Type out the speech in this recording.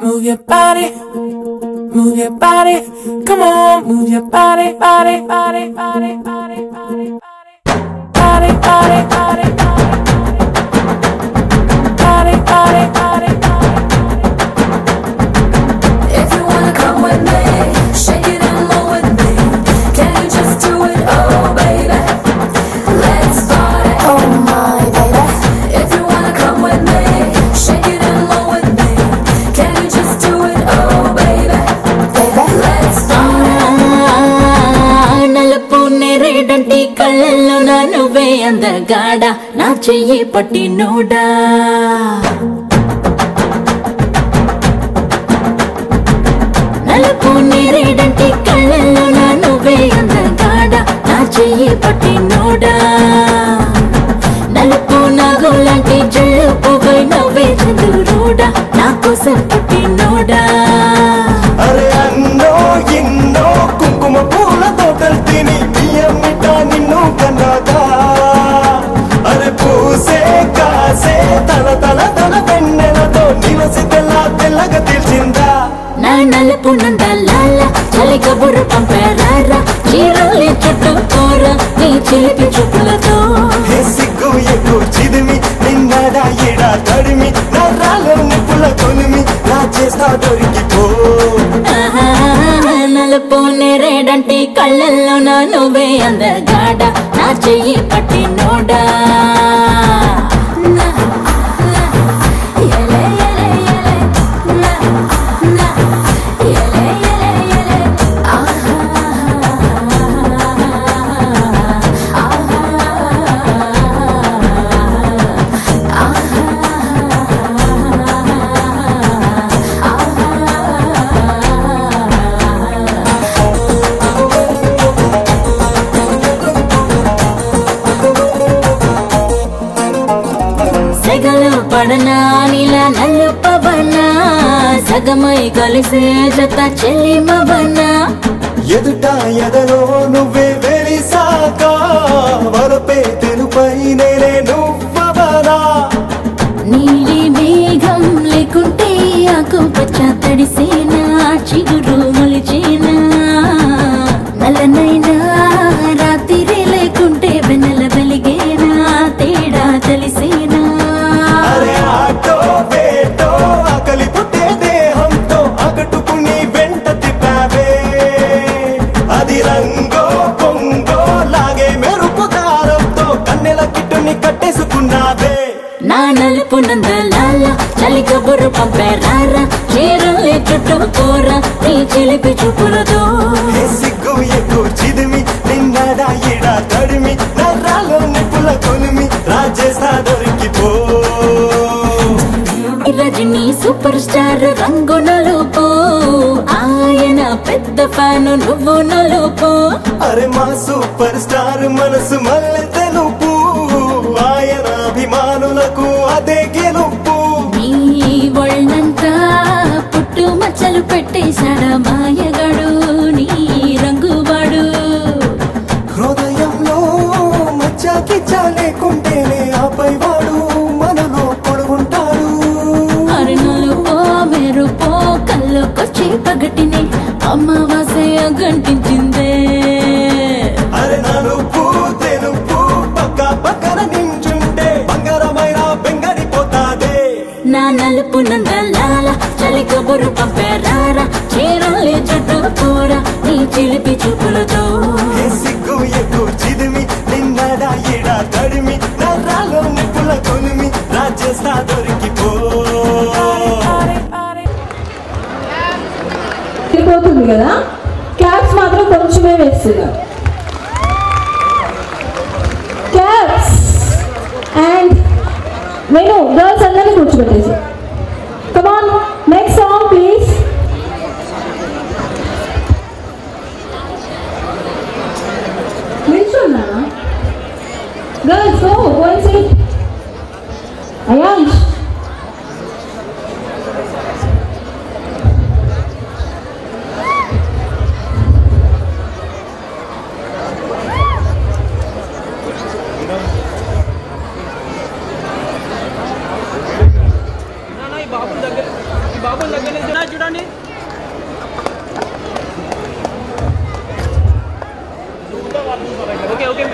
Move your body, move your body. Come on, move your body, body, body, body, body, body, body, body, body, body, body, body, body. If you wanna come with me, shake it and move with me. Can you just do it, oh baby? Let's party, oh my baby. If you wanna come with me, shake it and move with me. Can you just do it, oh baby? Let's party. నలుపు నేరేడంటి కళ్ళల్లో నా నువ్వే అందగాడ నా చెయ్యి పట్టి NUDA నలుపు నేరేడంటి కళ్ళల్లో నా నువ్వే అందగాడ నా చెయ్యి పట్టి నూడా నలుపు నాగులాంటి జల్లుపు పోయి నవ్వే చంద్రుడా నా కోసం పుట్టి నూడా అరే అన్నో ఎన్నో కుంకుమ పూల తోటలు తిని బియ్యమిట నిన్ను కన్నాగా అరే పూసే కాసే తల తల తల వెన్నెలతో నిలసి తెల్లగా తెలిసిందా నా నలుపు నందలాల చలి కబురు పంపారా చీరలి చుట్టూ కూర నీ చిలిపి చూపులతో సిగ్గు ఎక్కువ చిదిమి నిన్నడా ఎడా తడిమి నరాలు నిప్పుల కొలిమి నా చేస్తా దొరికిపో నలుపు నేరేడంటి కళ్ళల్లో నా నువ్వే అందగాడ నా చెయ్యి పట్టి నోడా సెగలు పడనా నీలా నలుపవనా సగమై కలిసే జత చెల్లిమవనా ఎదుట ఎదలో నువ్వే వెలిసాక వరపే తెలుపై నేనే నువ్వవనా నీలి మేఘం లేకుంటే ఆకుపచ్చ తడిసేనా చిగురు మొలిచేనా నల్లనైనా రాత్రి లేకుంటే వెన్నెల వెలిగేనా తేడా తెలిసేనా అరే ఆటో వేటో ఆకలి పుట్టే దేహంతో అగటుకుని వెంట తిప్పావే అది రంగో పొంగో లాగే మెరుపు దారంతో కన్నెల కిట్టుని కట్టేసుకున్నావే నా నలుపు నందలాల చలి కబురు పంపారా చీరలి చుట్టూ కూర నీ చిలిపి చూపులతో సిగ్గు ఎక్కువ చిదిమి నిన్నడా ఎడా తడిమి నరాలు నిప్పుల కొలిమి రాజేస్తా దొరికిపో రజనీ సూపర్ స్టార్ రంగు నలుపు ఆయన పెద్ద ఫ్యాను నువ్వు నలుపు అరే మా సూపర్ స్టార్ మనసు మల్లె తెలుపు ఆయన అభిమానులకు అదే గెలుపు నీ ఒళ్ళంతా పుట్టు మచ్చలు పెట్టేశాడ మాయగాడు నీ రంగువాడు హృదయంలో మచ్చకిచ్చ లేకుంటేనే ఆపై వాడు మనలో పొడుగుంటాడు అరి నలుపో మెరుపో కళ్ళకొచ్చి పగటిని అమావాస్య గంటించిందే అరే నలుపు తెలుపు పక్క పక్కన నించుంటే బంగారమైన బెంగడిపోతాదే నా నలుపు నందలాల చలి కబురు పంపారా చీరలి చుట్టూ కూర నీ చిలిపి చూపులతో సిగ్గు ఎక్కువ చిదిమి నిన్నడా ఎడా తడిమి నరాలు నిప్పుల కొలిమి రాజేస్తా దొరికిపో వెళ్ళిపోతుంది కదా క్యాప్స్ మాత్రం కొంచెమే వేస్తున్నారు క్యాప్స్ అండ్ నేను గర్ల్స్ అందరినీ కూర్చోబెట్టేసి కమాన్ నెక్స్ట్ సాంగ్ ప్లీజ్ నిల్చున్నా girls go and sit Ayansh బాబు దగ్గర చూడండి ఓకే ఓకే